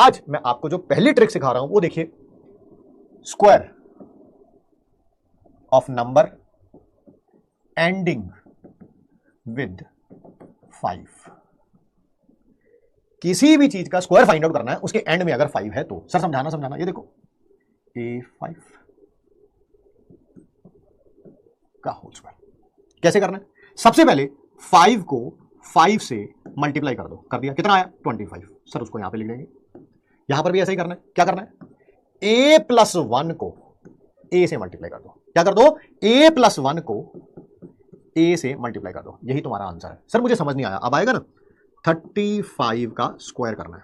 आज मैं आपको जो पहली ट्रिक सिखा रहा हूं वो देखिए, square of number ending with 5। किसी भी चीज का स्क्वायर फाइंड आउट करना है, उसके एंड में अगर 5 है तो। सर समझाना, ये देखो A5 का होल स्क्वायर कैसे करना है। सबसे पहले 5 को 5 से मल्टीप्लाई कर दो, कर दिया, कितना आया 25। सर उसको यहां पे लिख देंगे, यहां पर भी ऐसा ही करना है। क्या करना है, A+1 को A से मल्टीप्लाई कर दो। क्या कर दो, A+1 को A से मल्टीप्लाई कर दो। यही तुम्हारा आंसर है। सर मुझे समझ नहीं आया, अब आएगा ना। 35 का स्क्वायर करना है,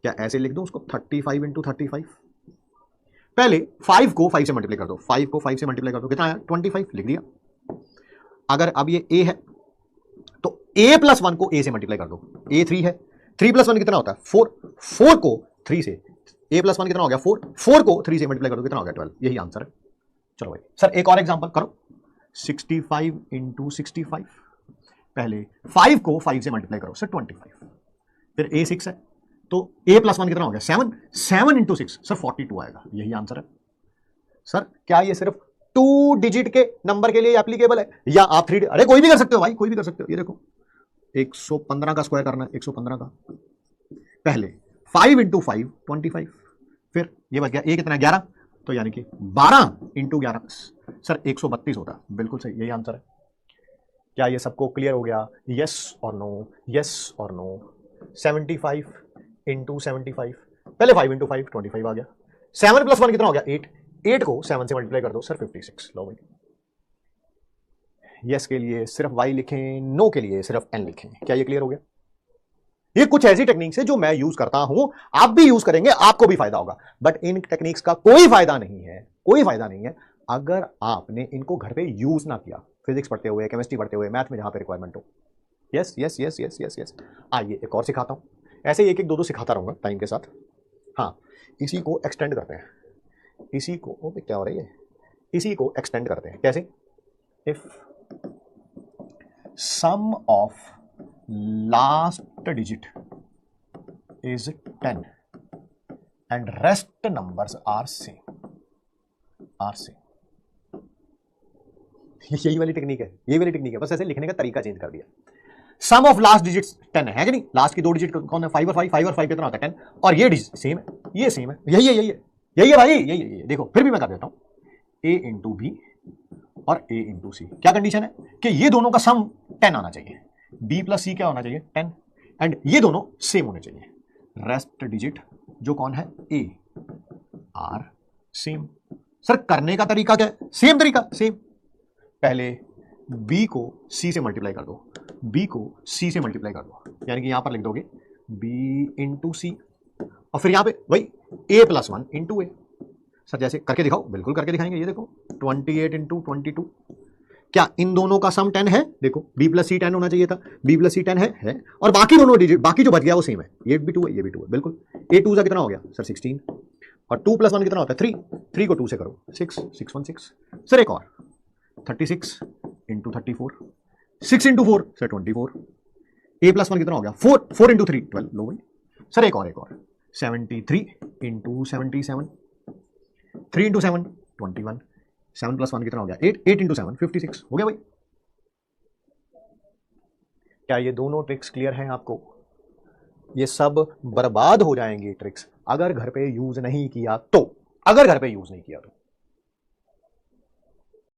क्या ऐसे लिख दो उसको 35 इंटू 35। पहले 5 को 5 से मल्टीप्लाई कर दो, 5 को 5 से मल्टीप्लाई कर दो, कितना आया 25, लिख दिया। अगर अब ये A है तो A+1 को A से मल्टीप्लाई कर दो, A 3 है, 3+1 कितना होता है 4, 4 को 3 से, A+1 कितना हो गया 4, 4 को 3 से मल्टीप्लाई कर दो, कितना हो गया 12। यही आंसर है। चलो भाई, सर एक और एग्जांपल करो, 65 इंटू 65। पहले 5 को 5 से मल्टीप्लाई करो सर 25, फिर A 6 है तो A+1 कितना हो गया 7, 7 इंटू 6 सर 42 आएगा। यही आंसर है। सर क्या ये सिर्फ 2 डिजिट के नंबर के लिए एप्लीकेबल है या आप 3, अरे कोई भी कर सकते हो भाई, कोई भी कर सकते हो। ये देखो 115 का स्क्वायर करना है, 115 का, पहले 5 इंटू 5 25, फिर ये बच गया A कितना 11, तो यानी कि 12 इंटू 11 सर 132 होता है। बिल्कुल सही, यही आंसर है। क्या ये सबको क्लियर हो गया, यस और नो, यस और नो। 75 इंटू 75, पहले 5 इंटू 5 25 आ गया, 7+1 कितना हो गया 8, 8 को 7 से मल्टीप्लाई कर दो सर 56। लो भाई, यस के लिए सिर्फ y लिखें, नो के लिए सिर्फ n लिखें। क्या ये क्लियर हो गया। ये कुछ ऐसी टेक्निक्स है जो मैं यूज करता हूं, आप भी यूज करेंगे, आपको भी फायदा होगा। बट इन टेक्निक्स का कोई फायदा नहीं है, कोई फायदा नहीं है अगर आपने इनको घर पे यूज ना किया, फिजिक्स पढ़ते हुए, केमिस्ट्री पढ़ते हुए, मैथ में जहां पे रिक्वायरमेंट हो। Yes yes yes yes yes yes. आइए एक और सिखाता हूं, ऐसे एक एक दो दो सिखाता रहूंगा टाइम के साथ। हाँ, इसी को एक्सटेंड करते हैं, इसी को, ओ क्या हो रही है, इसी को एक्सटेंड करते हैं। कैसे, if sum of last digit is 10 and rest numbers are same, यही वाली टेक्निक है, यही वाली टेक्निक है, बस ऐसे लिखने का तरीका चेंज कर दिया। सम ऑफ लास्ट डिजिट्स 10 है कि नहीं, लास्ट की 2 डिजिट कौन है 5 और 5, 5 और 5 कितना होता है 10, और ये डिजिट सेम है, ये सेम है, यही है, यही है, यही है भाई, यही है। देखो फिर भी मैं कर देता हूं, A इंटू बी और A इंटू सी। क्या कंडीशन है कि ये दोनों का सम 10 आना चाहिए, B प्लस सी क्या होना चाहिए 10, एंड ये दोनों सेम होने चाहिए। रेस्ट डिजिट जो कौन है A आर सेम। सर करने का तरीका क्या है, सेम तरीका, सेम। पहले B को C से मल्टीप्लाई कर दो, B को C से मल्टीप्लाई कर दो, यानी कि यहां पर लिख दोगे B इंटू सी, और फिर यहां पे वही A+1 इंटू ए। सर जैसे करके दिखाओ, बिल्कुल करके दिखाएंगे। ये देखो 28 इंटू 22, क्या इन दोनों का सम 10 है, देखो B प्लस सी 10 होना चाहिए था, B प्लस सी 10 है, और बाकी दोनों डिजिट, बाकी जो बच गया वो सेम है, ये भी 2 है, ये भी 2 है, बिल्कुल। A2 का कितना हो गया सर 16, और 2+1 कितना होता है 3, 3 को 2 से करो 6, 616। सर एक और 36 इंटू 34, 6 इंटू 4 सर 24, A+1 कितना हो गया 4, 4 इंटू 3 12। लो भाई, सर एक और 73 इंटू 77, 3 इंटू 7 21, 7+1 कितना हो गया 8, 8 इंटू 7 56 हो गया भाई। क्या ये दोनों ट्रिक्स क्लियर हैं आपको। ये सब बर्बाद हो जाएंगी ट्रिक्स अगर घर पे यूज नहीं किया तो, अगर घर पे यूज नहीं किया तो।